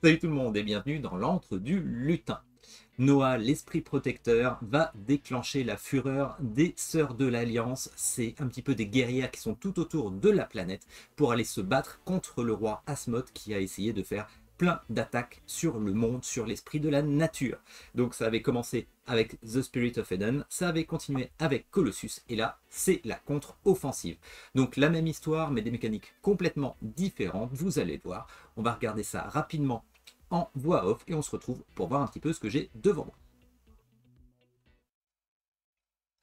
Salut tout le monde et bienvenue dans l'antre du lutin. Noah, l'esprit protecteur, va déclencher la fureur des sœurs de l'Alliance. C'est un petit peu des guerrières qui sont tout autour de la planète pour aller se battre contre le roi Asmoth qui a essayé de faire plein d'attaques sur le monde, sur l'esprit de la nature. Donc ça avait commencé avec The Spirit of Eden, ça avait continué avec Colossus, et là c'est la contre-offensive. Donc la même histoire, mais des mécaniques complètement différentes, vous allez le voir. On va regarder ça rapidement en voix off et on se retrouve pour voir un petit peu ce que j'ai devant moi.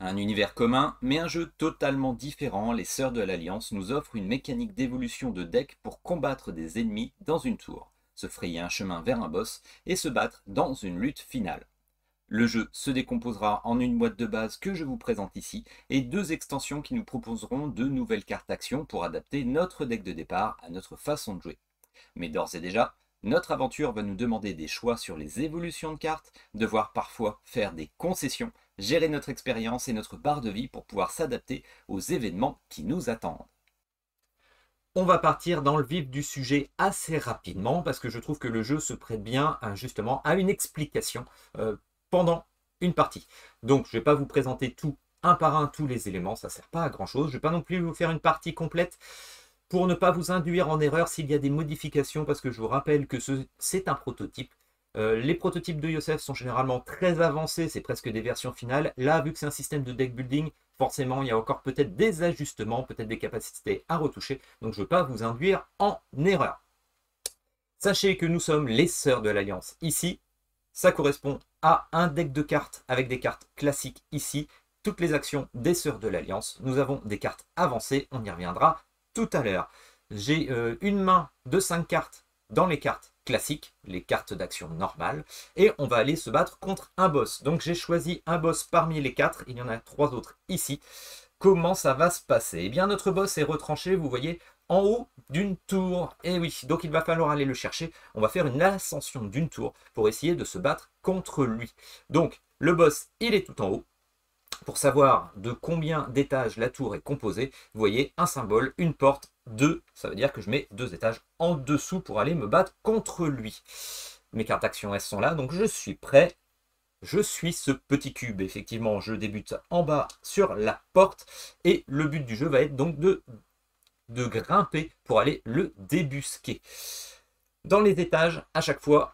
Un univers commun, mais un jeu totalement différent, les Sœurs de l'Alliance nous offrent une mécanique d'évolution de deck pour combattre des ennemis dans une tour, se frayer un chemin vers un boss et se battre dans une lutte finale. Le jeu se décomposera en une boîte de base que je vous présente ici et deux extensions qui nous proposeront de nouvelles cartes action pour adapter notre deck de départ à notre façon de jouer. Mais d'ores et déjà, notre aventure va nous demander des choix sur les évolutions de cartes, devoir parfois faire des concessions, gérer notre expérience et notre barre de vie pour pouvoir s'adapter aux événements qui nous attendent. On va partir dans le vif du sujet assez rapidement parce que je trouve que le jeu se prête bien justement à une explication pendant une partie. Donc je ne vais pas vous présenter tout un par un tous les éléments, ça ne sert pas à grand chose. Je ne vais pas non plus vous faire une partie complète pour ne pas vous induire en erreur s'il y a des modifications, parce que je vous rappelle que c'est un prototype. Les prototypes de Yosef sont généralement très avancés, c'est presque des versions finales. Là, vu que c'est un système de deck building, forcément, il y a encore peut-être des ajustements, peut-être des capacités à retoucher. Donc, je ne veux pas vous induire en erreur. Sachez que nous sommes les Sœurs de l'Alliance ici. Ça correspond à un deck de cartes avec des cartes classiques ici. Toutes les actions des Sœurs de l'Alliance. Nous avons des cartes avancées, on y reviendra tout à l'heure. J'ai une main de 5 cartes dans les cartes classiques, les cartes d'action normales, et on va aller se battre contre un boss. Donc j'ai choisi un boss parmi les 4, il y en a 3 autres ici. Comment ça va se passer? Eh bien notre boss est retranché, vous voyez, en haut d'une tour. Et oui, donc il va falloir aller le chercher. On va faire une ascension d'une tour pour essayer de se battre contre lui. Donc le boss, il est tout en haut. Pour savoir de combien d'étages la tour est composée, vous voyez un symbole, une porte, 2. Ça veut dire que je mets 2 étages en dessous pour aller me battre contre lui. Mes cartes d'action, elles sont là, donc je suis prêt. Je suis ce petit cube. Effectivement, je débute en bas sur la porte. Et le but du jeu va être donc de grimper pour aller le débusquer. Dans les étages, à chaque fois,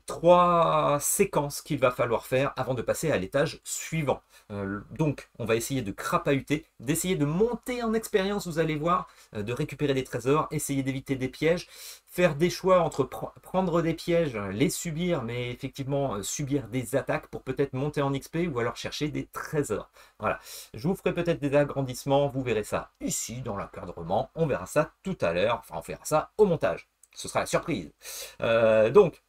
3 séquences qu'il va falloir faire avant de passer à l'étage suivant. Donc, on va essayer de crapahuter, d'essayer de monter en expérience, vous allez voir, de récupérer des trésors, essayer d'éviter des pièges, faire des choix entre prendre des pièges, les subir, mais effectivement subir des attaques pour peut-être monter en XP ou alors chercher des trésors. Voilà, je vous ferai peut-être des agrandissements, vous verrez ça ici dans l'encadrement, on verra ça tout à l'heure, enfin on verra ça au montage. Ce sera la surprise. Donc,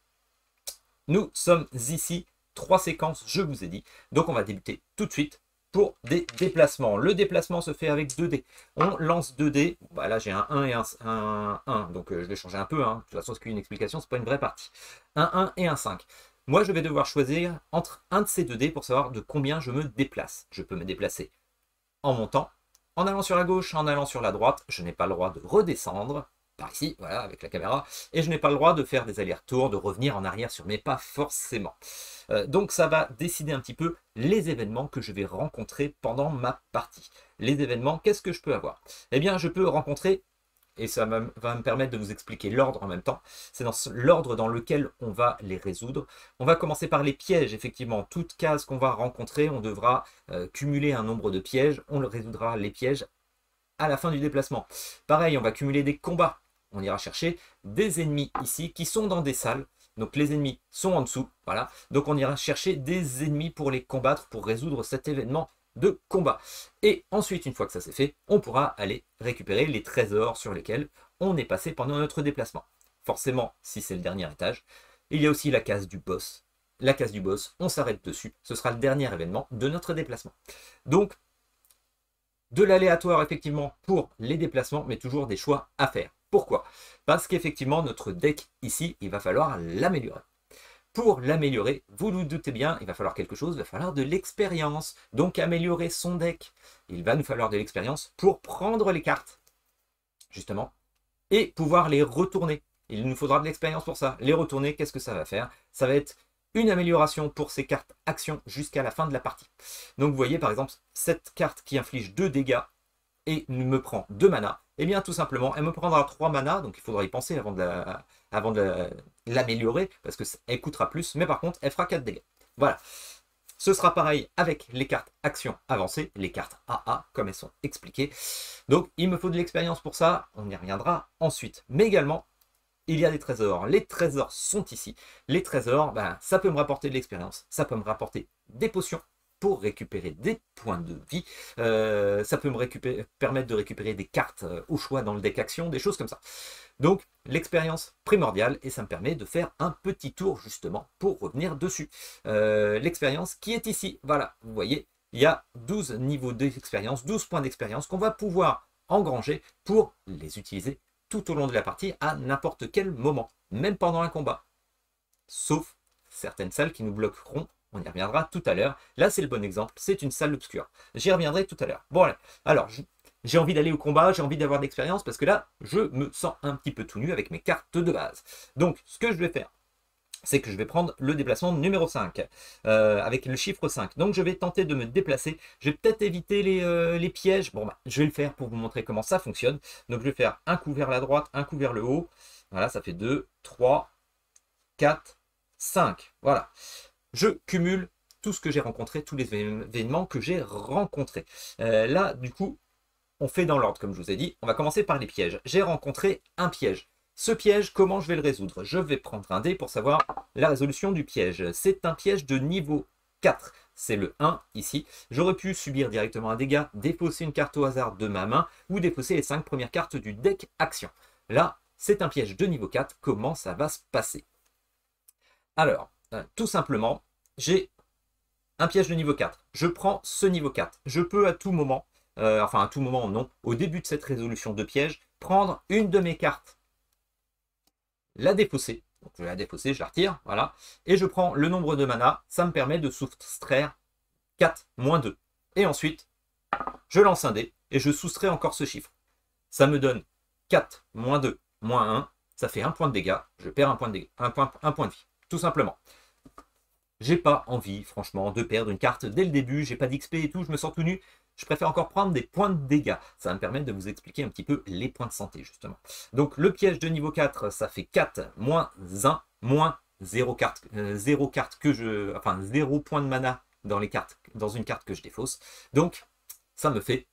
nous sommes ici, 3 séquences, je vous ai dit. Donc on va débuter tout de suite pour des déplacements. Le déplacement se fait avec 2 dés. On lance 2 dés. Bah là j'ai un 1 et un 1. Donc je vais changer un peu. De toute façon, c'est qu'une explication, c'est pas une vraie partie. Un 1 et un 5. Moi je vais devoir choisir entre un de ces 2 dés pour savoir de combien je me déplace. Je peux me déplacer en montant, en allant sur la gauche, en allant sur la droite. Je n'ai pas le droit de redescendre. Par ici, voilà, avec la caméra, et je n'ai pas le droit de faire des allers-retours, de revenir en arrière sur mes pas forcément. Donc ça va décider un petit peu les événements que je vais rencontrer pendant ma partie. Les événements, qu'est-ce que je peux avoir? Eh bien, je peux rencontrer, et ça va me permettre de vous expliquer l'ordre en même temps, c'est dans l'ordre dans lequel on va les résoudre. On va commencer par les pièges, effectivement. Toute case qu'on va rencontrer, on devra cumuler un nombre de pièges, on résoudra les pièges à la fin du déplacement. Pareil, on va cumuler des combats. On ira chercher des ennemis ici qui sont dans des salles. Donc les ennemis sont en dessous. Voilà. Donc on ira chercher des ennemis pour les combattre, pour résoudre cet événement de combat. Et ensuite, une fois que ça c'est fait, on pourra aller récupérer les trésors sur lesquels on est passé pendant notre déplacement. Forcément, si c'est le dernier étage, il y a aussi la case du boss. La case du boss, on s'arrête dessus. Ce sera le dernier événement de notre déplacement. Donc, de l'aléatoire effectivement pour les déplacements, mais toujours des choix à faire. Pourquoi? Parce qu'effectivement, notre deck ici, il va falloir l'améliorer. Pour l'améliorer, vous vous doutez bien, il va falloir quelque chose, il va falloir de l'expérience. Donc améliorer son deck, il va nous falloir de l'expérience pour prendre les cartes, justement, et pouvoir les retourner. il nous faudra de l'expérience pour ça. Les retourner, qu'est-ce que ça va faire? Ça va être une amélioration pour ces cartes actions jusqu'à la fin de la partie. Donc vous voyez par exemple, cette carte qui inflige 2 dégâts et me prend 2 mana, et bien tout simplement, elle me prendra 3 mana, donc il faudra y penser avant de l'améliorer, parce qu'elle coûtera plus, mais par contre, elle fera 4 dégâts. Voilà. Ce sera pareil avec les cartes actions avancées, les cartes AA, comme elles sont expliquées. Donc, il me faut de l'expérience pour ça, on y reviendra ensuite. Mais également, il y a des trésors. Les trésors sont ici. Les trésors, ben, ça peut me rapporter de l'expérience, ça peut me rapporter des potions pour récupérer des points de vie. Ça peut me permettre de récupérer des cartes au choix dans le deck action, des choses comme ça. Donc, l'expérience primordiale, et ça me permet de faire un petit tour justement pour revenir dessus. L'expérience qui est ici, voilà, vous voyez, il y a 12 niveaux d'expérience, 12 points d'expérience qu'on va pouvoir engranger pour les utiliser tout au long de la partie à n'importe quel moment, même pendant un combat. Sauf certaines salles qui nous bloqueront, on y reviendra tout à l'heure. Là, c'est le bon exemple, c'est une salle obscure. J'y reviendrai tout à l'heure. Bon, alors, j'ai envie d'aller au combat, j'ai envie d'avoir de l'expérience, parce que là, je me sens un petit peu tout nu avec mes cartes de base. Donc, ce que je vais faire, c'est que je vais prendre le déplacement numéro 5, avec le chiffre 5. Donc, je vais tenter de me déplacer. Je vais peut-être éviter les pièges. Bon, bah, je vais le faire pour vous montrer comment ça fonctionne. Donc, je vais faire un coup vers la droite, un coup vers le haut. Voilà, ça fait 2, 3, 4, 5. Voilà. Je cumule tout ce que j'ai rencontré, tous les événements que j'ai rencontrés. Là, du coup, on fait dans l'ordre, comme je vous ai dit. On va commencer par les pièges. J'ai rencontré un piège. Ce piège, comment je vais le résoudre? Je vais prendre un dé pour savoir la résolution du piège. C'est un piège de niveau 4. C'est le 1 ici. J'aurais pu subir directement un dégât, défausser une carte au hasard de ma main ou défausser les 5 premières cartes du deck action. Là, c'est un piège de niveau 4. Comment ça va se passer? Alors, tout simplement, j'ai un piège de niveau 4. Je prends ce niveau 4. Je peux à tout moment, enfin à tout moment non, au début de cette résolution de piège, prendre une de mes cartes, la défausser. Donc je vais la défausser, je la retire, voilà. Et je prends le nombre de mana, ça me permet de soustraire 4 moins 2. Et ensuite, je lance un dé et je soustrais encore ce chiffre. Ça me donne 4 moins 2 moins 1, ça fait un point de dégâts, je perds un point de vie, tout simplement. J'ai pas envie, franchement, de perdre une carte dès le début, j'ai pas d'XP et tout, je me sens tout nu. Je préfère encore prendre des points de dégâts. Ça va me permettre de vous expliquer un petit peu les points de santé, justement. Donc, le piège de niveau 4, ça fait 4 moins 1, moins 0 carte, 0 carte que je... Enfin, 0 point de mana dans une carte que je défausse. Donc, ça me fait,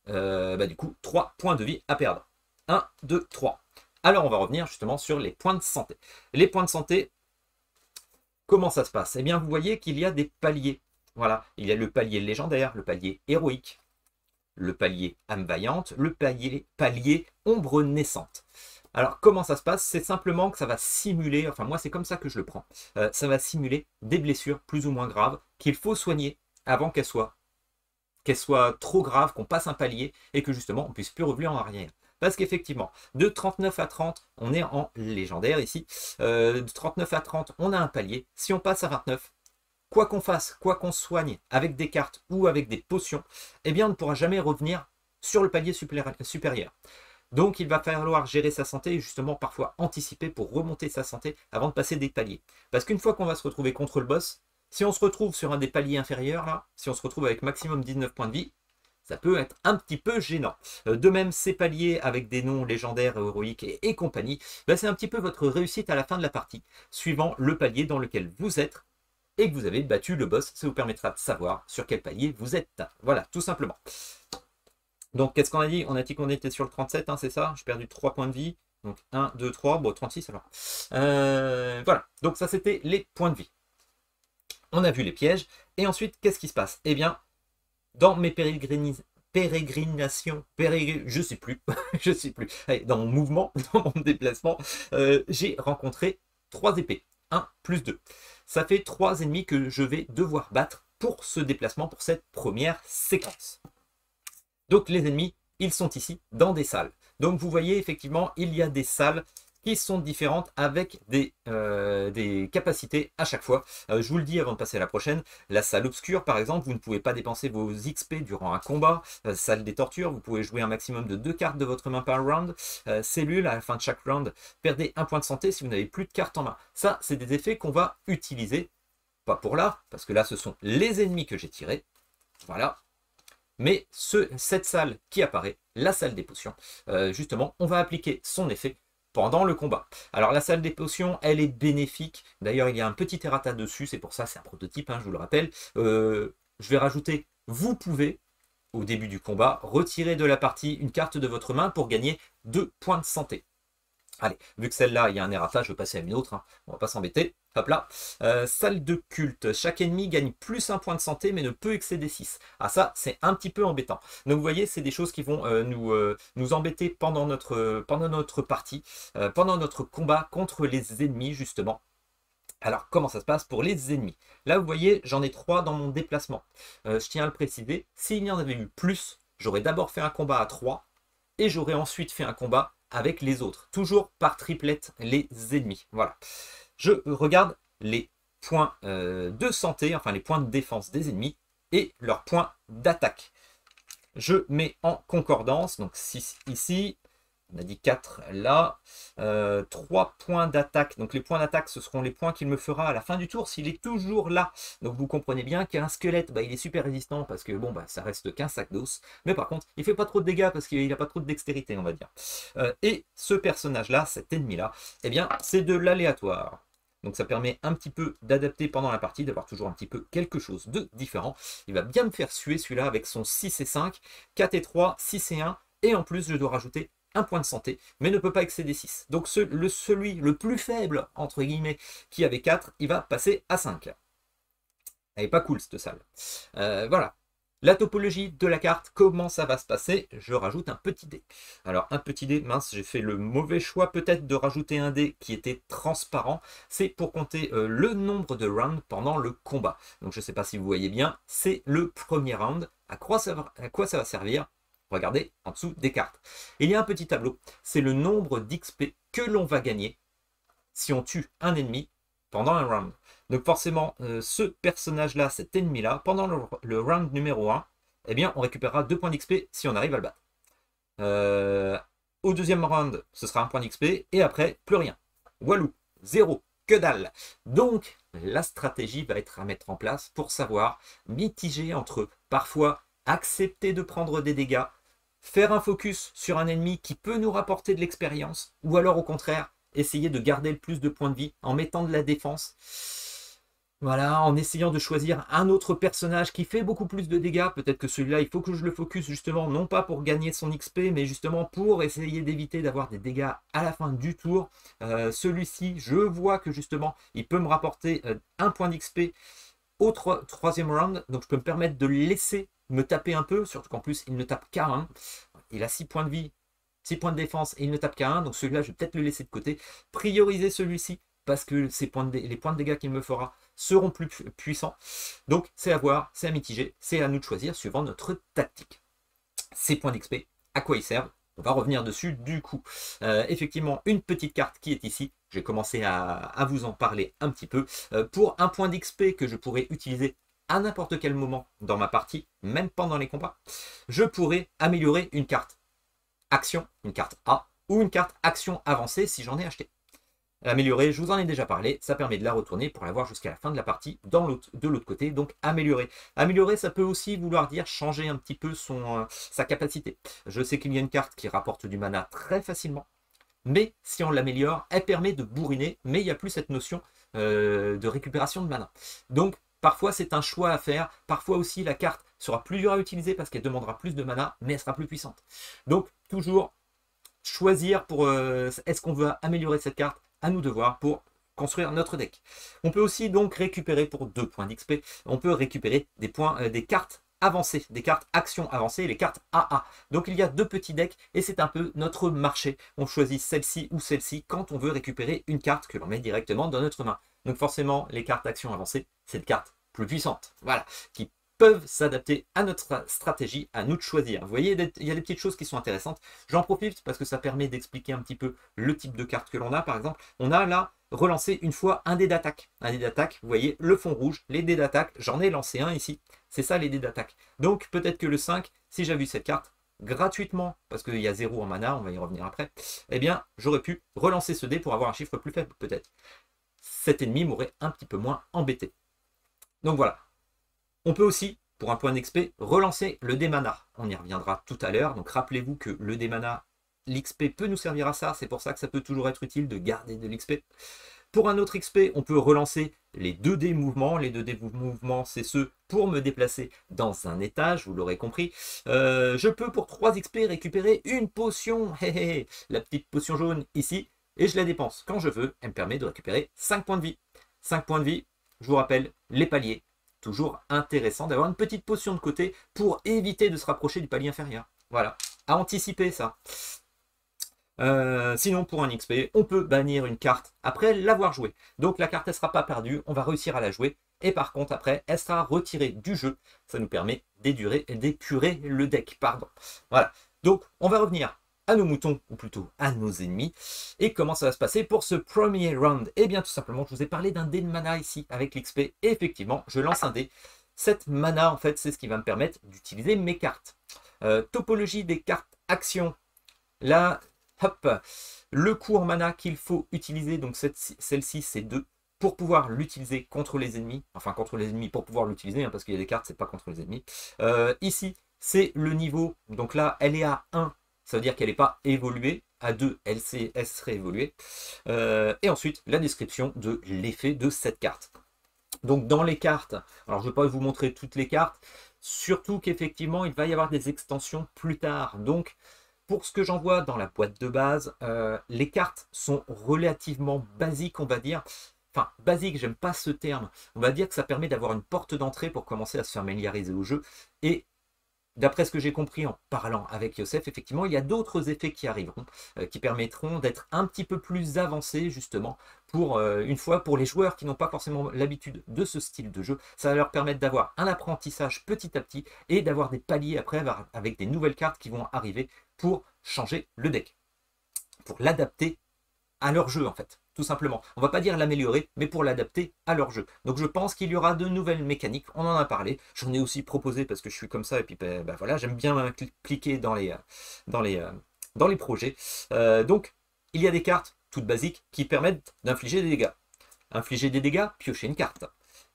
du coup, 3 points de vie à perdre. 1, 2, 3. Alors, on va revenir justement sur les points de santé. Les points de santé... Comment ça se passe? Eh bien, vous voyez qu'il y a des paliers. Voilà, il y a le palier légendaire, le palier héroïque, le palier âme vaillante, le palier ombre naissante. Alors, comment ça se passe? C'est simplement que ça va simuler, enfin moi c'est comme ça que je le prends, ça va simuler des blessures plus ou moins graves qu'il faut soigner avant qu'elles soient trop graves, qu'on passe un palier et que justement on ne puisse plus revenir en arrière. Parce qu'effectivement, de 39 à 30, on est en légendaire ici. De 39 à 30, on a un palier. Si on passe à 29, quoi qu'on fasse, quoi qu'on soigne avec des cartes ou avec des potions, eh bien on ne pourra jamais revenir sur le palier supérieur. Donc il va falloir gérer sa santé et justement parfois anticiper pour remonter sa santé avant de passer des paliers. Parce qu'une fois qu'on va se retrouver contre le boss, si on se retrouve sur un des paliers inférieurs, là, si on se retrouve avec maximum 19 points de vie, ça peut être un petit peu gênant. De même, ces paliers avec des noms légendaires, héroïques et compagnie, c'est un petit peu votre réussite à la fin de la partie, suivant le palier dans lequel vous êtes et que vous avez battu le boss. Ça vous permettra de savoir sur quel palier vous êtes. Voilà, tout simplement. Donc, qu'est-ce qu'on a dit? On a dit qu'on était sur le 37, hein, c'est ça? J'ai perdu 3 points de vie. Donc, 1, 2, 3, bon, 36 alors. Voilà, donc ça c'était les points de vie. On a vu les pièges. Et ensuite, qu'est-ce qui se passe? Eh bien, dans mes pérégrinations, je sais plus, je sais plus. Allez, dans mon mouvement, dans mon déplacement, j'ai rencontré 3 épées. 1 plus 2. Ça fait 3 ennemis que je vais devoir battre pour ce déplacement, pour cette première séquence. Donc les ennemis, ils sont ici dans des salles. Donc vous voyez effectivement, il y a des salles qui sont différentes avec des capacités à chaque fois. Je vous le dis avant de passer à la prochaine, la salle obscure par exemple, vous ne pouvez pas dépenser vos XP durant un combat. Salle des tortures, vous pouvez jouer un maximum de 2 cartes de votre main par round. Cellule, à la fin de chaque round, perdez 1 point de santé si vous n'avez plus de cartes en main. Ça, c'est des effets qu'on va utiliser, pas pour là, parce que là, ce sont les ennemis que j'ai tirés. Voilà. Mais cette salle qui apparaît, la salle des potions, justement, on va appliquer son effet pendant le combat. Alors la salle des potions, elle est bénéfique. D'ailleurs, il y a un petit errata dessus, c'est pour ça, c'est un prototype, hein, je vous le rappelle. Je vais rajouter, vous pouvez, au début du combat, retirer de la partie une carte de votre main pour gagner 2 points de santé. Allez, vu que celle-là, il y a un errata, je vais passer à une autre, hein. On va pas s'embêter. Hop là. Salle de culte. Chaque ennemi gagne plus 1 point de santé, mais ne peut excéder 6. Ah ça, c'est un petit peu embêtant. Donc vous voyez, c'est des choses qui vont nous embêter pendant notre partie, pendant notre combat contre les ennemis, justement. Alors, comment ça se passe pour les ennemis? Là, vous voyez, j'en ai 3 dans mon déplacement. Je tiens à le préciser, s'il y en avait eu plus, j'aurais d'abord fait un combat à 3, et j'aurais ensuite fait un combat avec les autres. Toujours par triplette, les ennemis. Voilà. Je regarde les points de santé, enfin les points de défense des ennemis, et leurs points d'attaque. Je mets en concordance, donc 6 ici, on a dit 4 là, 3 points d'attaque. Donc les points d'attaque, ce seront les points qu'il me fera à la fin du tour s'il est toujours là. Donc vous comprenez bien qu'un squelette, bah, il est super résistant parce que bon, bah, ça reste qu'un sac d'os. Mais par contre, il fait pas trop de dégâts parce qu'il n'a pas trop de dextérité, on va dire. Et ce personnage-là, cet ennemi-là, eh bien, c'est de l'aléatoire. Donc ça permet un petit peu d'adapter pendant la partie, d'avoir toujours un petit peu quelque chose de différent. Il va bien me faire suer celui-là avec son 6 et 5, 4 et 3, 6 et 1. Et en plus, je dois rajouter un point de santé, mais ne peut pas excéder 6. Donc celui le plus faible, entre guillemets, qui avait 4, il va passer à 5. Elle n'est pas cool cette salle. Voilà. La topologie de la carte, comment ça va se passer? Je rajoute un petit dé. Alors un petit dé, mince, j'ai fait le mauvais choix peut-être de rajouter un dé qui était transparent. C'est pour compter le nombre de rounds pendant le combat. Donc je ne sais pas si vous voyez bien, c'est le premier round. À quoi ça va servir? Regardez en dessous des cartes. Il y a un petit tableau, c'est le nombre d'XP que l'on va gagner si on tue un ennemi pendant un round. Donc forcément, ce personnage-là, cet ennemi-là, pendant le round numéro 1, eh bien, on récupérera 2 points d'XP si on arrive à le battre. Au deuxième round, ce sera 1 point d'XP, et après, plus rien. Walou, 0, que dalle. Donc, la stratégie va être à mettre en place pour savoir mitiger entre parfois accepter de prendre des dégâts, faire un focus sur un ennemi qui peut nous rapporter de l'expérience, ou alors au contraire, essayer de garder le plus de points de vie en mettant de la défense. Voilà, en essayant de choisir un autre personnage qui fait beaucoup plus de dégâts. Peut-être que celui-là, il faut que je le focus justement, non pas pour gagner son XP, mais justement pour essayer d'éviter d'avoir des dégâts à la fin du tour. Celui-ci, je vois que justement, il peut me rapporter 1 point d'XP au troisième round, donc je peux me permettre de le laisser me taper un peu, surtout qu'en plus, il ne tape qu'à 1. Il a 6 points de vie, 6 points de défense, et il ne tape qu'à 1, donc celui-là, je vais peut-être le laisser de côté. Prioriser celui-ci, parce que les points de dégâts qu'il me fera seront plus puissants. Donc, c'est à voir, c'est à mitiger, c'est à nous de choisir suivant notre tactique. Ces points d'XP, à quoi ils servent? On va revenir dessus du coup. Effectivement, une petite carte qui est ici. J'ai commencé à vous en parler un petit peu. Pour un point d'XP que je pourrais utiliser à n'importe quel moment dans ma partie, même pendant les combats, je pourrais améliorer une carte action, une carte A, ou une carte action avancée si j'en ai acheté. Améliorer, je vous en ai déjà parlé, ça permet de la retourner pour l'avoir jusqu'à la fin de la partie de l'autre côté, donc améliorer. Améliorer, ça peut aussi vouloir dire changer un petit peu sa capacité. Je sais qu'il y a une carte qui rapporte du mana très facilement, mais si on l'améliore, elle permet de bourriner, mais il n'y a plus cette notion de récupération de mana. Donc parfois c'est un choix à faire, parfois aussi la carte sera plus dure à utiliser parce qu'elle demandera plus de mana, mais elle sera plus puissante. Donc toujours choisir pour est-ce qu'on veut améliorer cette carte, à nous de voir pour construire notre deck. On peut aussi donc récupérer pour 2 points d'XP, on peut récupérer des points, des cartes avancées, des cartes actions avancées, les cartes AA. Donc il y a 2 petits decks et c'est un peu notre marché. On choisit celle-ci ou celle-ci quand on veut récupérer une carte que l'on met directement dans notre main. Donc forcément, les cartes actions avancées, c'est une carte plus puissante, voilà, qui peuvent s'adapter à notre stratégie, à nous de choisir. Vous voyez, il y a des petites choses qui sont intéressantes. J'en profite parce que ça permet d'expliquer un petit peu le type de carte que l'on a. Par exemple, on a là relancé une fois un dé d'attaque. Un dé d'attaque, vous voyez, le fond rouge, les dés d'attaque, j'en ai lancé un ici. C'est ça les dés d'attaque. Donc peut-être que le 5, si j'avais eu cette carte, gratuitement, parce qu'il y a 0 en mana, on va y revenir après, eh bien, j'aurais pu relancer ce dé pour avoir un chiffre plus faible, peut-être. Cet ennemi m'aurait un petit peu moins embêté. Donc voilà. On peut aussi, pour un point d'XP, relancer le dé mana. On y reviendra tout à l'heure. Donc rappelez-vous que le dé mana, l'XP peut nous servir à ça. C'est pour ça que ça peut toujours être utile de garder de l'XP. Pour un autre XP, on peut relancer les 2 dés mouvements. Les 2 dés mouvements, c'est ceux pour me déplacer dans un étage, vous l'aurez compris. Je peux pour 3 XP récupérer une potion. La petite potion jaune ici. Et je la dépense quand je veux. Elle me permet de récupérer 5 points de vie. 5 points de vie, je vous rappelle, les paliers. Toujours intéressant d'avoir une petite potion de côté pour éviter de se rapprocher du palier inférieur. Voilà, à anticiper ça. Sinon, pour un XP, on peut bannir une carte après l'avoir jouée. Donc la carte, elle ne sera pas perdue, on va réussir à la jouer. Et par contre, après, elle sera retirée du jeu. Ça nous permet d'épurer le deck. Pardon. Voilà, donc on va revenir à nos moutons, ou plutôt à nos ennemis. Et comment ça va se passer pour ce premier round? Eh bien, tout simplement, je vous ai parlé d'un dé de mana ici, avec l'XP. Et effectivement, je lance un dé. Cette mana, en fait, c'est ce qui va me permettre d'utiliser mes cartes. Topologie des cartes actions. Là, hop, le coût en mana qu'il faut utiliser, donc celle-ci, c'est 2. Pour pouvoir l'utiliser contre les ennemis, enfin contre les ennemis, pour pouvoir l'utiliser, hein, parce qu'il y a des cartes, c'est pas contre les ennemis. Ici, c'est le niveau, donc là, elle est à 1. Ça veut dire qu'elle n'est pas évoluée. À 2, elle serait évoluée. Et ensuite, la description de l'effet de cette carte. Donc dans les cartes, alors je ne vais pas vous montrer toutes les cartes, surtout qu'effectivement, il va y avoir des extensions plus tard. Donc, pour ce que j'en vois dans la boîte de base, les cartes sont relativement basiques, on va dire. Enfin, basique, j'aime pas ce terme. On va dire que ça permet d'avoir une porte d'entrée pour commencer à se familiariser au jeu. Et d'après ce que j'ai compris en parlant avec Youssef, effectivement, il y a d'autres effets qui arriveront, qui permettront d'être un petit peu plus avancés, justement, pour une fois, pour les joueurs qui n'ont pas forcément l'habitude de ce style de jeu. Ça va leur permettre d'avoir un apprentissage petit à petit et d'avoir des paliers après avec des nouvelles cartes qui vont arriver pour changer le deck, pour l'adapter à leur jeu, en fait. Tout simplement. On ne va pas dire l'améliorer, mais pour l'adapter à leur jeu. Donc je pense qu'il y aura de nouvelles mécaniques. On en a parlé. J'en ai aussi proposé parce que je suis comme ça. Et puis ben voilà, j'aime bien cliquer dans les projets. Donc il y a des cartes toutes basiques qui permettent d'infliger des dégâts. Infliger des dégâts, piocher une carte.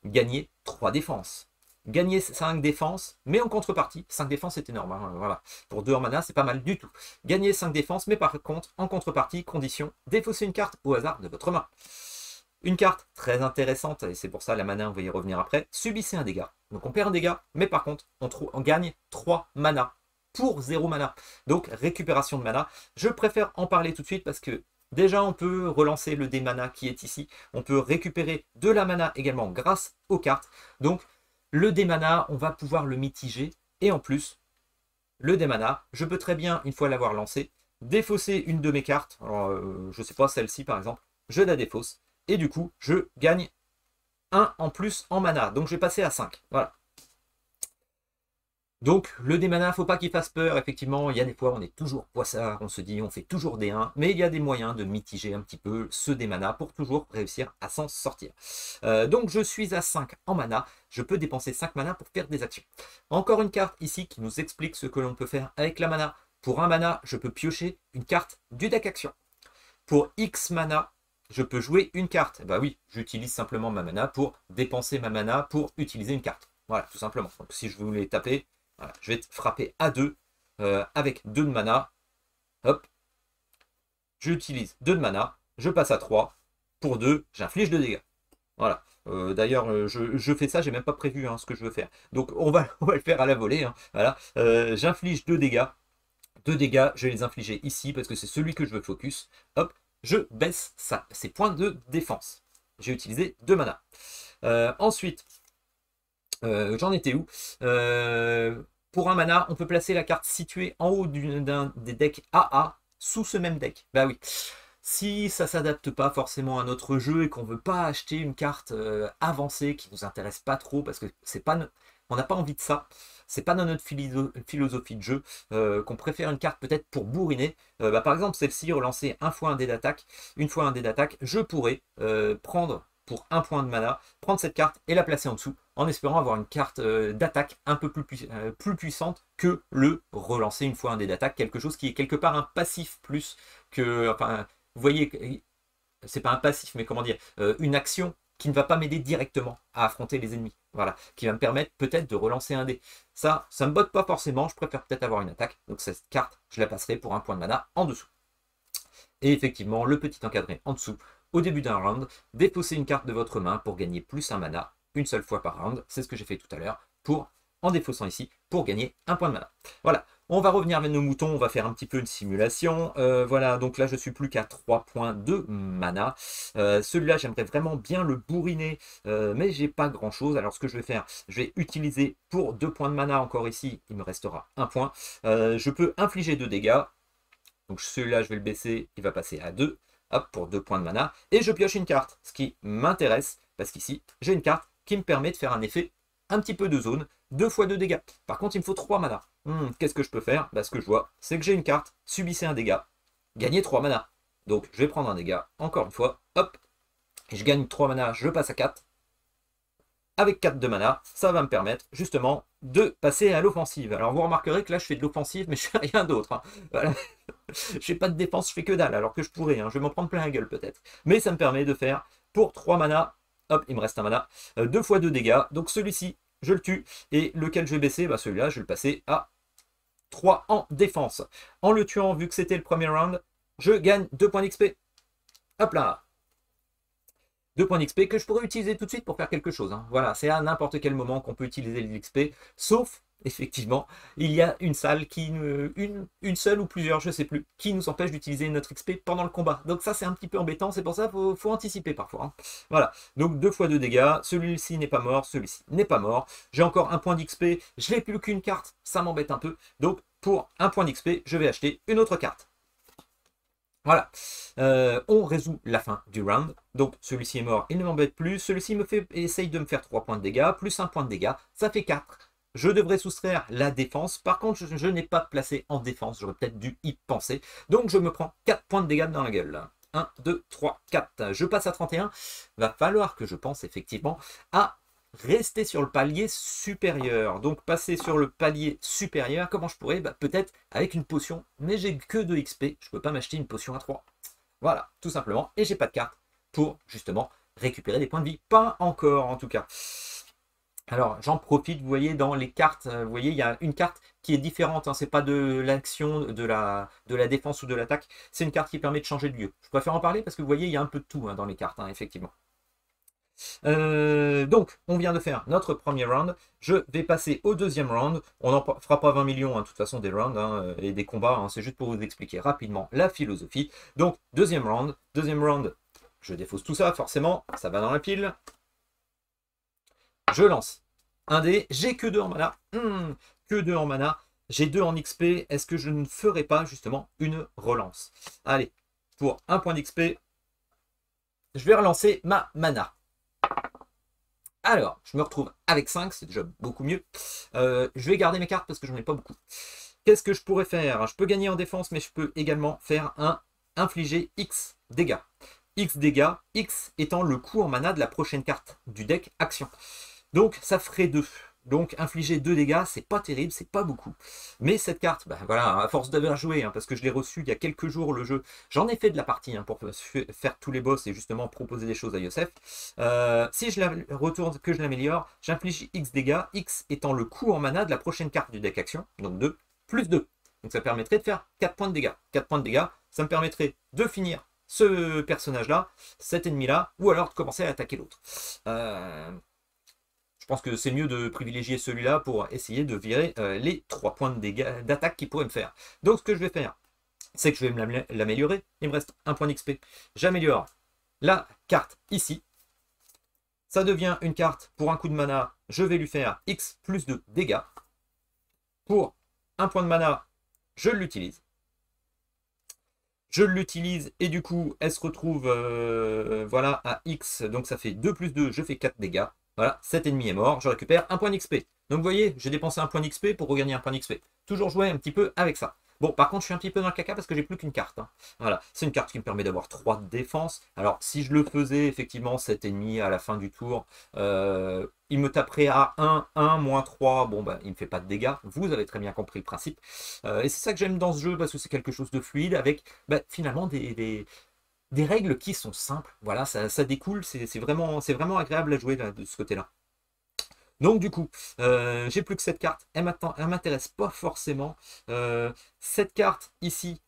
Gagner 3 défenses. Gagner 5 défenses, mais en contrepartie, 5 défenses c'est énorme, hein, voilà. Pour 2 en mana, c'est pas mal du tout. Gagner 5 défenses, mais par contre, en contrepartie, condition, défausser une carte au hasard de votre main. Une carte très intéressante, et c'est pour ça la mana, on va y revenir après, subissez un dégât. Donc on perd un dégât, mais par contre, on gagne 3 mana pour 0 mana. Donc récupération de mana. Je préfère en parler tout de suite parce que déjà, on peut relancer le dé mana qui est ici. On peut récupérer de la mana également grâce aux cartes. Donc, le dé mana, on va pouvoir le mitiger. Et en plus, le dé mana, je peux très bien, une fois l'avoir lancé, défausser une de mes cartes. Alors, je ne sais pas, celle-ci par exemple. Je la défausse. Et du coup, je gagne 1 en plus en mana. Donc, je vais passer à 5. Voilà. Donc, le dé mana, faut pas qu'il fasse peur. Effectivement, il y a des fois, on est toujours poissard, on se dit, on fait toujours des 1, mais il y a des moyens de mitiger un petit peu ce dé mana pour toujours réussir à s'en sortir. Donc, je suis à 5 en mana. Je peux dépenser 5 mana pour faire des actions. Encore une carte ici qui nous explique ce que l'on peut faire avec la mana. Pour 1 mana, je peux piocher une carte du deck action. Pour X mana, je peux jouer une carte. Bah oui, j'utilise simplement ma mana pour dépenser ma mana pour utiliser une carte. Voilà, tout simplement. Donc, si je voulais taper, voilà, je vais frapper à 2 avec 2 de mana. Hop. J'utilise 2 de mana. Je passe à 3. Pour 2, j'inflige 2 dégâts. Voilà. D'ailleurs, je fais ça, j'ai même pas prévu hein, ce que je veux faire. Donc on va le faire à la volée. Hein. Voilà. J'inflige 2 dégâts. 2 dégâts, je vais les infliger ici parce que c'est celui que je veux focus. Hop. Je baisse ça, ses points de défense. J'ai utilisé 2 mana. Ensuite, j'en étais où pour 1 mana, on peut placer la carte située en haut d'un des decks AA sous ce même deck. Bah oui. Si ça ne s'adapte pas forcément à notre jeu et qu'on ne veut pas acheter une carte avancée qui ne nous intéresse pas trop parce que c'est pas On n'a pas envie de ça. C'est pas dans notre philosophie de jeu qu'on préfère une carte peut-être pour bourriner. Par exemple, celle-ci, relancer un fois un dé d'attaque. Une fois un dé d'attaque, je pourrais prendre pour un point de mana, prendre cette carte et la placer en dessous, en espérant avoir une carte d'attaque un peu plus puissante que le relancer une fois un dé d'attaque, quelque chose qui est quelque part un passif plus que... Enfin, vous voyez, c'est pas un passif, mais comment dire, une action qui ne va pas m'aider directement à affronter les ennemis. Voilà, qui va me permettre peut-être de relancer un dé. Ça me botte pas forcément, je préfère peut-être avoir une attaque. Donc cette carte, je la passerai pour un point de mana en dessous. Et effectivement, le petit encadré en dessous, au début d'un round, défaussez une carte de votre main pour gagner plus un mana, une seule fois par round. C'est ce que j'ai fait tout à l'heure, en défaussant ici, pour gagner un point de mana. Voilà, on va revenir vers nos moutons, on va faire un petit peu une simulation. Voilà, donc là je suis plus qu'à 3 points de mana. Celui-là, j'aimerais vraiment bien le bourriner, mais j'ai pas grand chose. Alors ce que je vais faire, je vais utiliser pour 2 points de mana encore ici, il me restera 1 point. Je peux infliger 2 dégâts. Donc celui-là, je vais le baisser, il va passer à 2. Hop, pour 2 points de mana. Et je pioche une carte, ce qui m'intéresse, parce qu'ici, j'ai une carte qui me permet de faire un effet un petit peu de zone, 2 fois 2 dégâts. Par contre, il me faut 3 mana. Qu'est-ce que je peux faire? Ce que je vois, c'est que j'ai une carte, subissez un dégât, gagnez 3 mana. Donc, je vais prendre un dégât, encore une fois, hop, et je gagne 3 mana, je passe à 4. Avec 4 de mana, ça va me permettre justement de passer à l'offensive. Alors vous remarquerez que là je fais de l'offensive, mais je fais rien d'autre. Hein. Voilà. Je fais pas de défense, je fais que dalle, alors que je pourrais, hein. Je vais m'en prendre plein la gueule peut-être. Mais ça me permet de faire pour 3 mana, hop, il me reste un mana, 2 fois 2 dégâts. Donc celui-ci, je le tue. Et lequel je vais baisser? Celui-là, je vais le passer à 3 en défense. En le tuant, vu que c'était le premier round, je gagne 2 points d'XP. Hop là, 2 points d'XP que je pourrais utiliser tout de suite pour faire quelque chose. Hein. Voilà, c'est à n'importe quel moment qu'on peut utiliser l'XP, sauf, effectivement, il y a une salle, une seule ou plusieurs, je ne sais plus, qui nous empêche d'utiliser notre XP pendant le combat. Donc ça, c'est un petit peu embêtant, c'est pour ça qu'il faut anticiper parfois. Hein. Voilà, donc 2 fois 2 dégâts, celui-ci n'est pas mort, celui-ci n'est pas mort. J'ai encore un point d'XP, je n'ai plus qu'une carte, ça m'embête un peu. Donc pour un point d'XP, je vais acheter une autre carte. Voilà, on résout la fin du round. Donc celui-ci est mort, il ne m'embête plus. Celui-ci essaye de me faire 3 points de dégâts, plus 1 point de dégâts, ça fait 4. Je devrais soustraire la défense. Par contre, je n'ai pas placé en défense, j'aurais peut-être dû y penser. Donc je me prends 4 points de dégâts dans la gueule. 1, 2, 3, 4. Je passe à 31. Va falloir que je pense effectivement à rester sur le palier supérieur. Donc passer sur le palier supérieur, comment je pourrais? Peut-être avec une potion, mais j'ai que 2 XP, je ne peux pas m'acheter une potion à 3. Voilà, tout simplement, et j'ai pas de carte pour justement récupérer des points de vie. Pas encore en tout cas. Alors j'en profite, vous voyez dans les cartes, vous voyez il y a une carte qui est différente, hein, c'est pas de l'action, de la défense ou de l'attaque, c'est une carte qui permet de changer de lieu. Je préfère en parler parce que vous voyez il y a un peu de tout hein, dans les cartes, hein, effectivement. Donc, on vient de faire notre premier round. Je vais passer au deuxième round. On n'en fera pas 20 millions, hein, de toute façon, des rounds hein, et des combats. Hein, c'est juste pour vous expliquer rapidement la philosophie. Donc, deuxième round. Deuxième round, je défausse tout ça, forcément. Ça va dans la pile. Je lance un dé. J'ai que 2 en mana. Que 2 en mana. J'ai 2 en XP. Est-ce que je ne ferai pas, justement, une relance? Allez, pour un point d'XP, je vais relancer ma mana. Alors, je me retrouve avec 5, c'est déjà beaucoup mieux. Je vais garder mes cartes parce que j'en ai pas beaucoup. Qu'est-ce que je pourrais faire? Je peux gagner en défense, mais je peux également faire un infliger X dégâts. X dégâts, X étant le coût en mana de la prochaine carte du deck action. Donc, ça ferait 2. Donc, infliger 2 dégâts, c'est pas terrible, c'est pas beaucoup. Mais cette carte, voilà, à force d'avoir joué, hein, parce que je l'ai reçu il y a quelques jours le jeu, j'en ai fait de la partie hein, pour faire tous les boss et justement proposer des choses à Yosef. Si je la retourne, que je l'améliore, j'inflige X dégâts, X étant le coût en mana de la prochaine carte du deck action, donc 2, plus 2. Donc ça permettrait de faire 4 points de dégâts. 4 points de dégâts, ça me permettrait de finir ce personnage-là, cet ennemi-là, ou alors de commencer à attaquer l'autre. Je pense que c'est mieux de privilégier celui-là pour essayer de virer les 3 points de dégâts d'attaque qu'il pourrait me faire. Donc ce que je vais faire, c'est que je vais l'améliorer. Il me reste un point d'XP. J'améliore la carte ici. Ça devient une carte pour un coup de mana. Je vais lui faire X plus de dégâts. Pour un point de mana, je l'utilise. Je l'utilise et du coup, elle se retrouve voilà, à X. Donc ça fait 2 plus 2, je fais 4 dégâts. Voilà, cet ennemi est mort, je récupère un point d'XP. Donc vous voyez, j'ai dépensé un point d'XP pour regagner un point d'XP. Toujours jouer un petit peu avec ça. Bon, par contre, je suis un petit peu dans le caca parce que j'ai plus qu'une carte, hein. Voilà, c'est une carte qui me permet d'avoir 3 de défense. Alors, si je le faisais, effectivement, cet ennemi à la fin du tour, il me taperait à 1, 1, moins 3. Bon, bah, il ne me fait pas de dégâts. Vous avez très bien compris le principe. Et c'est ça que j'aime dans ce jeu parce que c'est quelque chose de fluide avec bah, finalement des règles qui sont simples. Voilà, ça découle. C'est vraiment agréable à jouer là, de ce côté-là. Donc du coup, j'ai plus que cette carte. Elle m'intéresse pas forcément. Cette carte ici,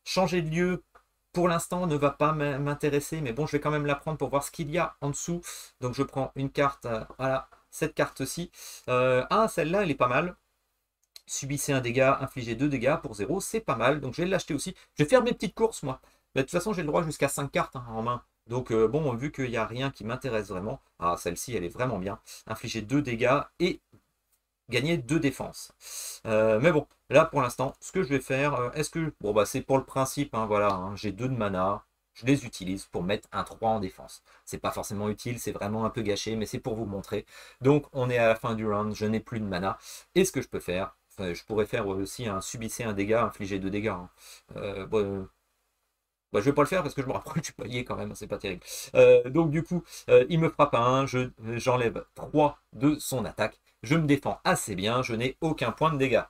changer de lieu, pour l'instant, ne va pas m'intéresser. Mais bon, je vais quand même la prendre pour voir ce qu'il y a en dessous. Donc je prends une carte, voilà, cette carte-ci. Ah, celle-là, elle est pas mal. Subissez un dégât, infligez 2 dégâts pour 0, c'est pas mal. Donc je vais l'acheter aussi. Je vais faire mes petites courses, moi. Mais de toute façon, j'ai le droit jusqu'à 5 cartes hein, en main. Donc bon, vu qu'il n'y a rien qui m'intéresse vraiment, ah celle-ci, elle est vraiment bien. Infliger 2 dégâts et gagner 2 défenses. Mais bon, là pour l'instant, ce que je vais faire, est-ce que... Bon bah c'est pour le principe, hein, voilà, hein, j'ai 2 de mana. Je les utilise pour mettre un 3 en défense. C'est pas forcément utile, c'est vraiment un peu gâché, mais c'est pour vous montrer. Donc on est à la fin du round, je n'ai plus de mana. Et ce que je peux faire, enfin, je pourrais faire aussi un subissez un dégât, infliger 2 dégâts, hein. Bon, bah, je vais pas le faire parce que je me rapproche du palier quand même, c'est pas terrible. Donc du coup, il me frappe à 1, j'enlève 3 de son attaque. Je me défends assez bien, je n'ai aucun point de dégâts.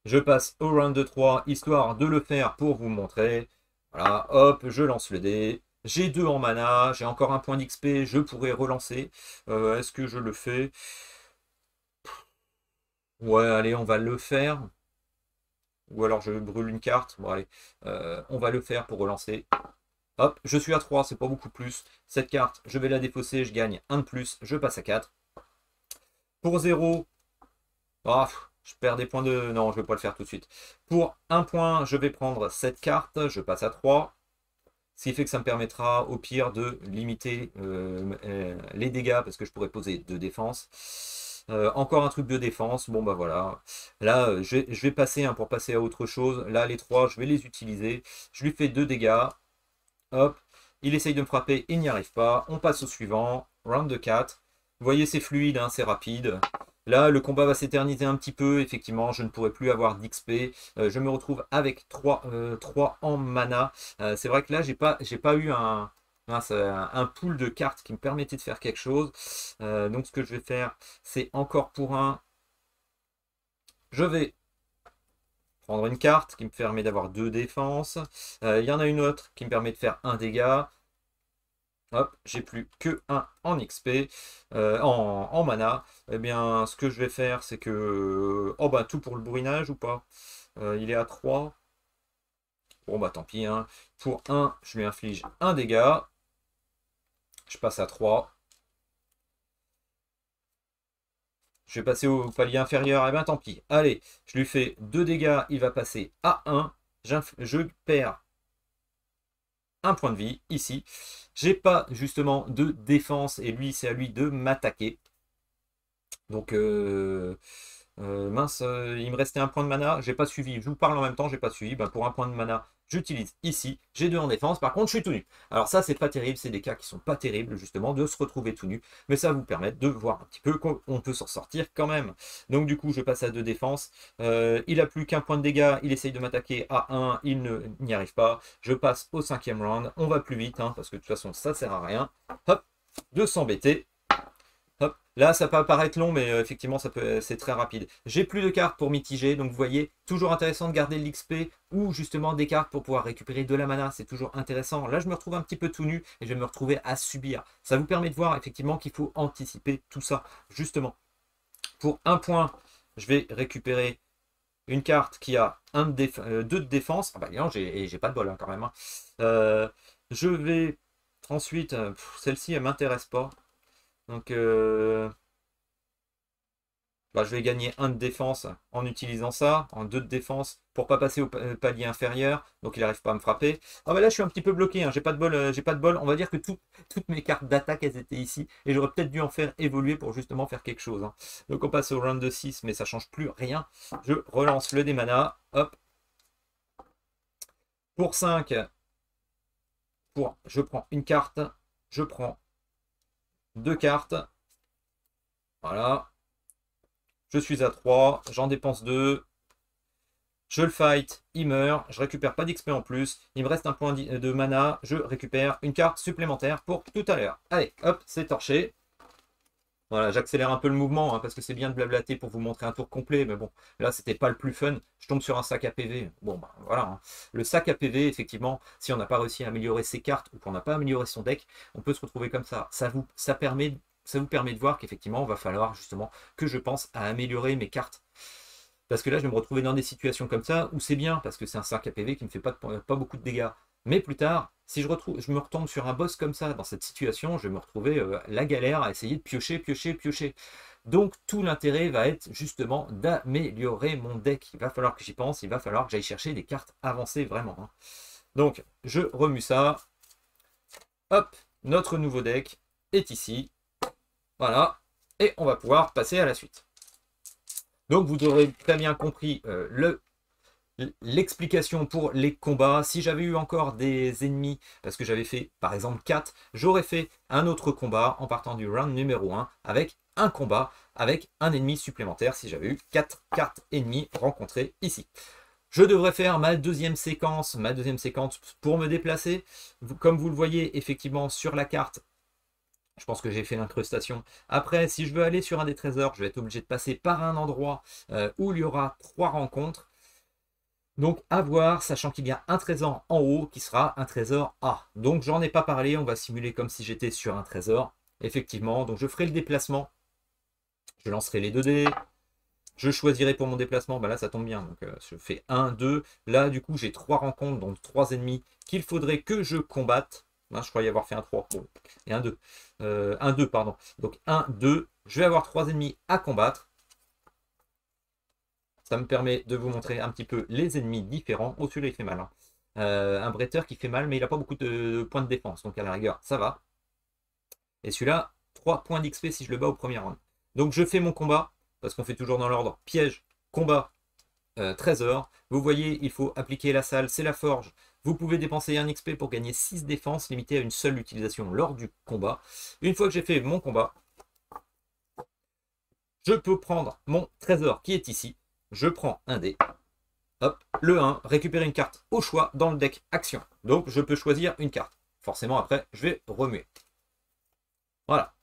Je passe au round de 3, histoire de le faire pour vous montrer. Voilà, hop, je lance le dé. J'ai 2 en mana, j'ai encore un point d'XP, je pourrais relancer. Est-ce que je le fais? Ouais, allez, on va le faire. Ou alors je brûle une carte. Bon, allez, on va le faire pour relancer. Hop, je suis à 3, c'est pas beaucoup plus. Cette carte, je vais la défausser, je gagne 1 de plus, je passe à 4. Pour 0, ah, je perds des points de... Non, je vais pas le faire tout de suite. Pour 1 point, je vais prendre cette carte, je passe à 3. Ce qui fait que ça me permettra au pire de limiter les dégâts parce que je pourrais poser 2 défenses. Encore un truc de défense, bon bah voilà. Là, je vais passer pour passer à autre chose. Là, les 3, je vais les utiliser. Je lui fais 2 dégâts. Hop, il essaye de me frapper, il n'y arrive pas. On passe au suivant, round de 4. Vous voyez, c'est fluide, hein, c'est rapide. Là, le combat va s'éterniser un petit peu. Effectivement, je ne pourrai plus avoir d'XP. Je me retrouve avec 3 en mana. C'est vrai que là, j'ai pas eu un pool de cartes qui me permettait de faire quelque chose. Donc, ce que je vais faire, c'est encore pour un. Je vais prendre une carte qui me permet d'avoir 2 défenses. Il y en a une autre qui me permet de faire 1 dégât. Hop, j'ai plus que 1 en XP, en mana. Eh bien, ce que je vais faire, c'est que... Oh bah, tout pour le bourrinage ou pas? Il est à 3. Bon bah, tant pis, hein. Pour 1, je lui inflige 1 dégât. Je passe à 3. Je vais passer au palier inférieur. Eh bien, tant pis. Allez, je lui fais 2 dégâts. Il va passer à 1. Je perds un point de vie ici. J'ai pas justement de défense et lui, c'est à lui de m'attaquer. Donc, mince, il me restait un point de mana, j'ai pas suivi. Je vous parle en même temps, j'ai pas suivi. Ben, pour un point de mana, j'utilise ici. J'ai 2 en défense. Par contre, je suis tout nu. Alors ça, c'est pas terrible. C'est des cas qui sont pas terribles, justement, de se retrouver tout nu. Mais ça va vous permettre de voir un petit peu qu'on peut s'en sortir quand même. Donc du coup, je passe à 2 défenses. Il a plus qu'un point de dégâts. Il essaye de m'attaquer à 1. Il n'y arrive pas. Je passe au 5e round. On va plus vite, hein, parce que de toute façon, ça sert à rien. Hop, de s'embêter. Hop. Là, ça peut apparaître long, mais effectivement, c'est très rapide. J'ai plus de cartes pour mitiger, donc vous voyez, toujours intéressant de garder l'XP ou justement des cartes pour pouvoir récupérer de la mana, c'est toujours intéressant. Là, je me retrouve un petit peu tout nu et je vais me retrouver à subir. Ça vous permet de voir effectivement qu'il faut anticiper tout ça, justement. Pour 1 point, je vais récupérer une carte qui a 2 de défense. Ah bah non, j'ai pas de bol hein, quand même, hein. Je vais ensuite, celle-ci, elle m'intéresse pas. Donc, bah, je vais gagner 1 de défense en utilisant ça, en 2 de défense, pour pas passer au palier inférieur. Donc, il n'arrive pas à me frapper. Ah bah là, je suis un petit peu bloqué, hein, j'ai pas de bol, j'ai pas de bol. On va dire que toutes mes cartes d'attaque, elles étaient ici. Et j'aurais peut-être dû en faire évoluer pour justement faire quelque chose, hein. Donc, on passe au round de 6, mais ça change plus rien. Je relance le dé mana. Hop. Pour 5, je prends une carte. Je prends 2 cartes. Voilà. Je suis à 3, j'en dépense 2. Je le fight, il meurt, je récupère pas d'XP en plus, il me reste un point de mana, je récupère une carte supplémentaire pour tout à l'heure. Allez, hop, c'est torché. Voilà, j'accélère un peu le mouvement, hein, parce que c'est bien de blablater pour vous montrer un tour complet, mais bon, là, c'était pas le plus fun. Je tombe sur un sac à PV. Bon, bah voilà. Hein. Le sac à PV, effectivement, si on n'a pas réussi à améliorer ses cartes ou qu'on n'a pas amélioré son deck, on peut se retrouver comme ça. Ça vous permet de voir qu'effectivement, il va falloir justement que je pense à améliorer mes cartes. Parce que là, je vais me retrouver dans des situations comme ça où c'est bien, parce que c'est un sac à PV qui ne me fait pas beaucoup de dégâts. Mais plus tard, si je me retombe sur un boss comme ça, dans cette situation, je vais me retrouver la galère à essayer de piocher, piocher, piocher. Donc tout l'intérêt va être justement d'améliorer mon deck. Il va falloir que j'y pense, il va falloir que j'aille chercher des cartes avancées vraiment. Hein. Donc je remue ça. Hop, notre nouveau deck est ici. Voilà. Et on va pouvoir passer à la suite. Donc vous aurez très bien compris l'explication pour les combats. Si j'avais eu encore des ennemis, parce que j'avais fait par exemple 4, j'aurais fait un autre combat en partant du round numéro 1 avec un combat avec un ennemi supplémentaire si j'avais eu 4 cartes ennemies rencontrées ici. Je devrais faire ma deuxième séquence pour me déplacer. Comme vous le voyez effectivement sur la carte, je pense que j'ai fait l'incrustation. Après, si je veux aller sur un des trésors, je vais être obligé de passer par un endroit où il y aura 3 rencontres. Donc à voir, sachant qu'il y a un trésor en haut qui sera un trésor A. Donc j'en ai pas parlé, on va simuler comme si j'étais sur un trésor. Effectivement, donc je ferai le déplacement. Je lancerai les 2 dés. Je choisirai pour mon déplacement, bah là ça tombe bien. Donc je fais 1, 2. Là du coup j'ai 3 rencontres, donc 3 ennemis qu'il faudrait que je combatte. Je croyais avoir fait un 3. Bon. Et un 2. Un 2, pardon. Donc 1, 2. Je vais avoir 3 ennemis à combattre. Ça me permet de vous montrer un petit peu les ennemis différents. Oh, celui-là, il fait mal. Hein. Un bretteur qui fait mal, mais il n'a pas beaucoup de points de défense. Donc, à la rigueur, ça va. Et celui-là, 3 points d'XP si je le bats au premier round. Donc, je fais mon combat, parce qu'on fait toujours dans l'ordre piège, combat, trésor. Vous voyez, il faut appliquer la salle, c'est la forge. Vous pouvez dépenser 1 XP pour gagner 6 défenses, limité à une seule utilisation lors du combat. Une fois que j'ai fait mon combat, je peux prendre mon trésor qui est ici. Je prends un dé. Hop, le 1, récupérer une carte au choix dans le deck action. Donc je peux choisir une carte. Forcément après, je vais remuer. Voilà.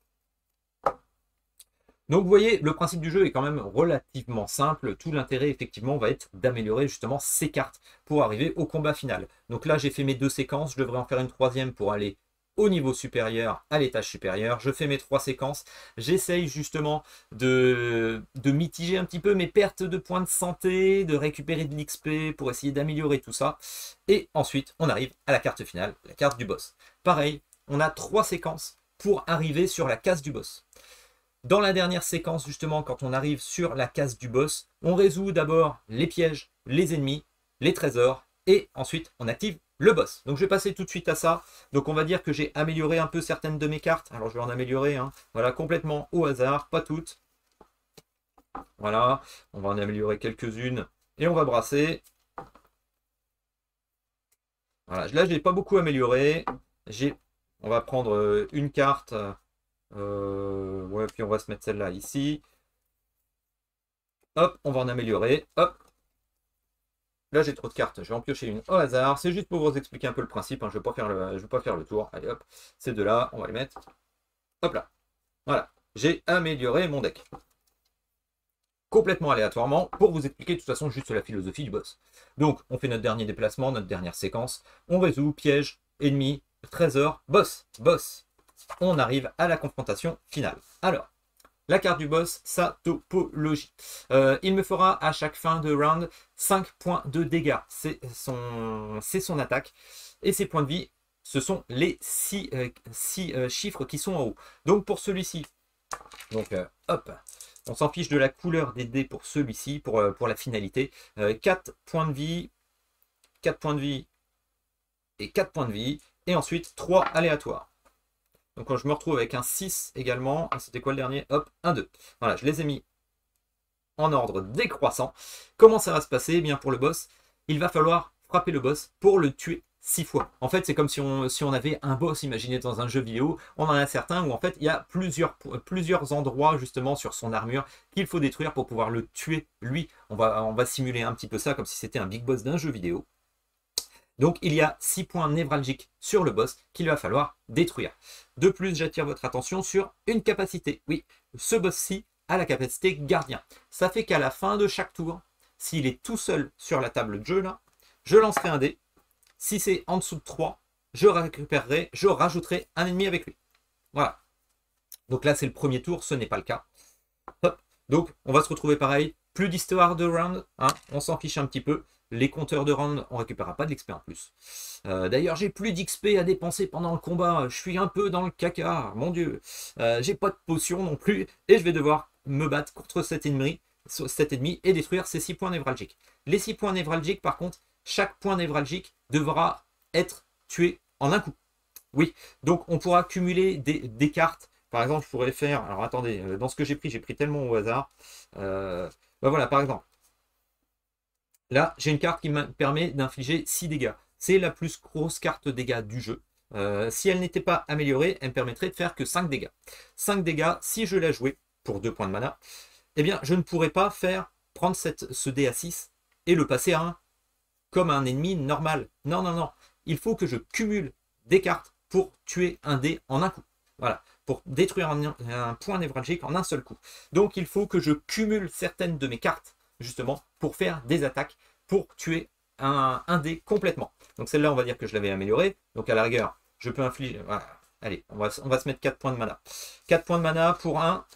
Donc vous voyez, le principe du jeu est quand même relativement simple. Tout l'intérêt effectivement va être d'améliorer justement ces cartes pour arriver au combat final. Donc là j'ai fait mes 2 séquences, je devrais en faire une 3e pour aller au niveau supérieur, à l'étage supérieur. Je fais mes 3 séquences. J'essaye justement de mitiger un petit peu mes pertes de points de santé, de récupérer de l'XP pour essayer d'améliorer tout ça. Et ensuite, on arrive à la carte finale, la carte du boss. Pareil, on a 3 séquences pour arriver sur la case du boss. Dans la dernière séquence, justement, quand on arrive sur la case du boss, on résout d'abord les pièges, les ennemis, les trésors, et ensuite on active le boss. Donc je vais passer tout de suite à ça. Donc on va dire que j'ai amélioré un peu certaines de mes cartes. Alors je vais en améliorer, hein. Voilà, complètement au hasard, pas toutes. Voilà, on va en améliorer quelques-unes. Et on va brasser. Voilà, là je n'ai pas beaucoup amélioré. On va prendre une carte. Ouais, puis on va se mettre celle-là ici. Hop, on va en améliorer. Hop. Là, j'ai trop de cartes. Je vais en piocher une au hasard. C'est juste pour vous expliquer un peu le principe. Hein. Je ne vais pas faire le tour. Allez, hop. Ces deux-là, on va les mettre. Hop là. Voilà. J'ai amélioré mon deck. Complètement aléatoirement pour vous expliquer de toute façon juste la philosophie du boss. Donc, on fait notre dernier déplacement, notre dernière séquence. On résout piège, ennemi, trésor, boss. Boss. On arrive à la confrontation finale. Alors, la carte du boss, sa topologie. Il me fera à chaque fin de round 5 points de dégâts. C'est son attaque. Et ses points de vie, ce sont les 6 chiffres qui sont en haut. Donc pour celui-ci, hop, on s'en fiche de la couleur des dés pour celui-ci, pour la finalité. 4 points de vie, 4 points de vie et 4 points de vie. Et ensuite 3 aléatoires. Donc quand je me retrouve avec un 6 également, c'était quoi le dernier? Hop, un 2. Voilà, je les ai mis en ordre décroissant. Comment ça va se passer? Eh bien pour le boss, il va falloir frapper le boss pour le tuer 6 fois. En fait, c'est comme si on avait un boss, imaginé dans un jeu vidéo. On en a certains où en fait, il y a plusieurs endroits justement sur son armure qu'il faut détruire pour pouvoir le tuer lui. On va simuler un petit peu ça comme si c'était un big boss d'un jeu vidéo. Donc il y a 6 points névralgiques sur le boss qu'il va falloir détruire. De plus, j'attire votre attention sur une capacité. Oui, ce boss-ci a la capacité gardien. Ça fait qu'à la fin de chaque tour, s'il est tout seul sur la table de jeu là, je lancerai un dé. Si c'est en dessous de 3, je rajouterai un ennemi avec lui. Voilà. Donc là, c'est le premier tour, ce n'est pas le cas. Hop. Donc, on va se retrouver pareil. Plus d'histoire de round, hein, on s'en fiche un petit peu. Les compteurs de round, on ne récupérera pas de l'XP en plus. D'ailleurs, j'ai plus d'XP à dépenser pendant le combat. Je suis un peu dans le caca, mon Dieu. J'ai pas de potion non plus. Et je vais devoir me battre contre cet ennemi et détruire ces 6 points névralgiques. Les 6 points névralgiques, par contre, chaque point névralgique devra être tué en un coup. Oui, donc on pourra cumuler des cartes. Par exemple, je pourrais faire... Alors attendez, dans ce que j'ai pris tellement au hasard. Voilà, par exemple. Là, j'ai une carte qui me permet d'infliger 6 dégâts. C'est la plus grosse carte dégâts du jeu. Si elle n'était pas améliorée, elle me permettrait de faire que 5 dégâts. 5 dégâts, si je la jouais pour 2 points de mana, eh bien, je ne pourrais pas prendre ce dé à 6 et le passer à 1 comme un ennemi normal. Non, non, non. Il faut que je cumule des cartes pour tuer un dé en un coup. Voilà, pour détruire un point névralgique en un seul coup. Donc, il faut que je cumule certaines de mes cartes, justement, pour faire des attaques, pour tuer un dé complètement. Donc, celle-là, on va dire que je l'avais améliorée. Donc, à la rigueur, je peux infliger... Voilà. Allez, on va se mettre 4 points de mana. 4 points de mana pour un.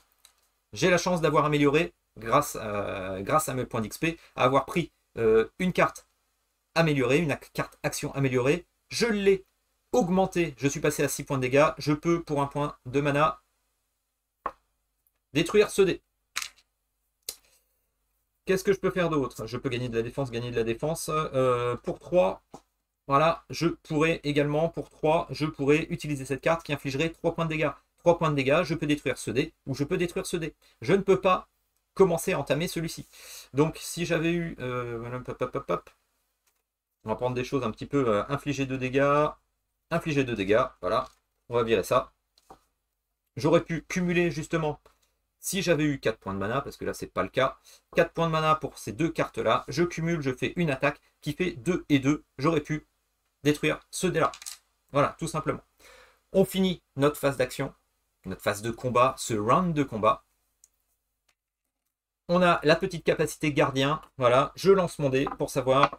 J'ai la chance d'avoir amélioré, grâce à mes points d'XP, à avoir pris une carte améliorée, une carte action améliorée. Je l'ai augmenté, je suis passé à 6 points de dégâts. Je peux, pour un point de mana, détruire ce dé. Qu'est-ce que je peux faire d'autre? Je peux gagner de la défense, pour 3, voilà, je pourrais également, pour 3, je pourrais utiliser cette carte qui infligerait 3 points de dégâts. 3 points de dégâts, je peux détruire ce dé, ou je peux détruire ce dé. Je ne peux pas commencer à entamer celui-ci. Donc, si j'avais eu... on va prendre des choses un petit peu infliger 2 dégâts, voilà, on va virer ça. J'aurais pu cumuler justement, si j'avais eu 4 points de mana, parce que là c'est pas le cas, 4 points de mana pour ces deux cartes là, je cumule, je fais une attaque qui fait 2 et 2, j'aurais pu détruire ce dé là. Voilà, tout simplement. On finit notre phase d'action, notre phase de combat, ce round de combat. On a la petite capacité gardien, voilà, je lance mon dé pour savoir...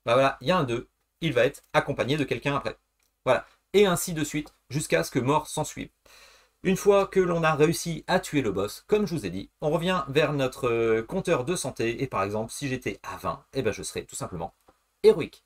Bah voilà, il y a un 2, il va être accompagné de quelqu'un après. Voilà, et ainsi de suite, jusqu'à ce que mort s'ensuive. Une fois que l'on a réussi à tuer le boss, comme je vous ai dit, on revient vers notre compteur de santé, et par exemple, si j'étais à 20, eh ben je serais tout simplement héroïque.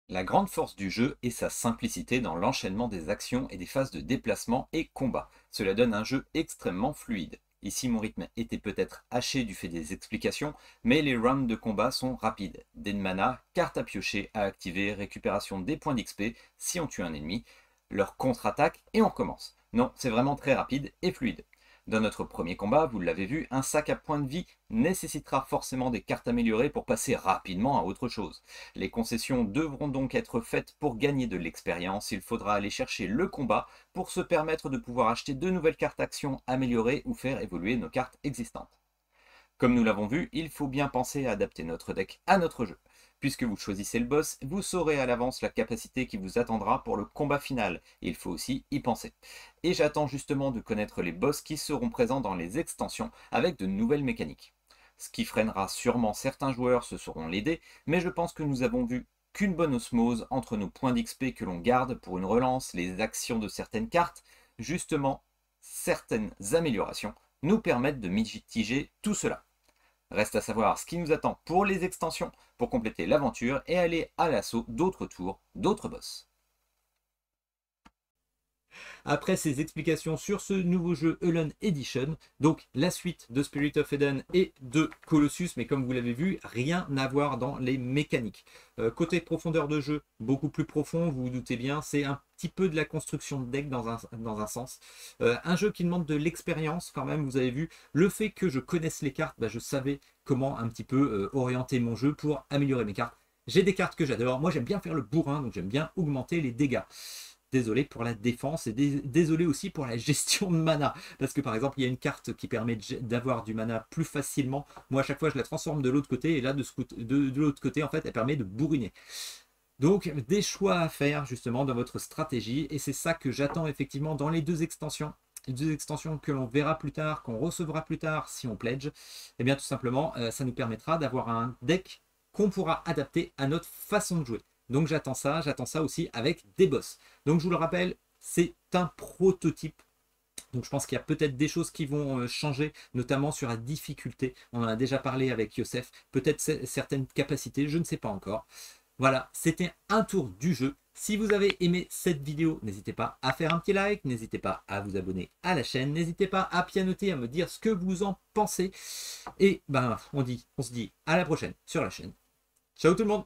La grande force du jeu est sa simplicité dans l'enchaînement des actions et des phases de déplacement et combat. Cela donne un jeu extrêmement fluide. Ici, mon rythme était peut-être haché du fait des explications, mais les rounds de combat sont rapides. Dés de mana, cartes à piocher, à activer, récupération des points d'XP si on tue un ennemi, leur contre-attaque et on recommence. Non, c'est vraiment très rapide et fluide. Dans notre premier combat, vous l'avez vu, un sac à points de vie nécessitera forcément des cartes améliorées pour passer rapidement à autre chose. Les concessions devront donc être faites pour gagner de l'expérience. Il faudra aller chercher le combat pour se permettre de pouvoir acheter de nouvelles cartes actions améliorées ou faire évoluer nos cartes existantes. Comme nous l'avons vu, il faut bien penser à adapter notre deck à notre jeu. Puisque vous choisissez le boss, vous saurez à l'avance la capacité qui vous attendra pour le combat final. Il faut aussi y penser. Et j'attends justement de connaître les boss qui seront présents dans les extensions avec de nouvelles mécaniques. Ce qui freinera sûrement certains joueurs, ce seront les dés, mais je pense que nous avons vu qu'une bonne osmose entre nos points d'XP que l'on garde pour une relance, les actions de certaines cartes, justement, certaines améliorations nous permettent de mitiger tout cela. Reste à savoir ce qui nous attend pour les extensions, pour compléter l'aventure et aller à l'assaut d'autres tours, d'autres boss. Après ces explications sur ce nouveau jeu Hulun Edition, donc la suite de Spirit of Eden et de Colossus, mais comme vous l'avez vu, rien à voir dans les mécaniques. Côté profondeur de jeu, beaucoup plus profond, vous vous doutez bien, c'est un petit peu de la construction de deck dans un sens. Un jeu qui demande de l'expérience quand même, vous avez vu, le fait que je connaisse les cartes, bah, je savais comment un petit peu orienter mon jeu pour améliorer mes cartes. J'ai des cartes que j'adore. Moi, j'aime bien faire le bourrin, donc j'aime bien augmenter les dégâts. Désolé pour la défense et désolé aussi pour la gestion de mana. Parce que par exemple, il y a une carte qui permet d'avoir du mana plus facilement. Moi, à chaque fois, je la transforme de l'autre côté. Et là, de l'autre côté, en fait, elle permet de bourriner. Donc, des choix à faire justement dans votre stratégie. Et c'est ça que j'attends effectivement dans les deux extensions. Les deux extensions que l'on verra plus tard, qu'on recevra plus tard si on pledge. Et bien tout simplement, ça nous permettra d'avoir un deck qu'on pourra adapter à notre façon de jouer. Donc j'attends ça aussi avec des boss. Donc je vous le rappelle, c'est un prototype. Donc je pense qu'il y a peut-être des choses qui vont changer, notamment sur la difficulté. On en a déjà parlé avec Youssef. Peut-être certaines capacités, je ne sais pas encore. Voilà, c'était un tour du jeu. Si vous avez aimé cette vidéo, n'hésitez pas à faire un petit like, n'hésitez pas à vous abonner à la chaîne, n'hésitez pas à pianoter, à me dire ce que vous en pensez. Et ben, on se dit à la prochaine sur la chaîne. Ciao tout le monde!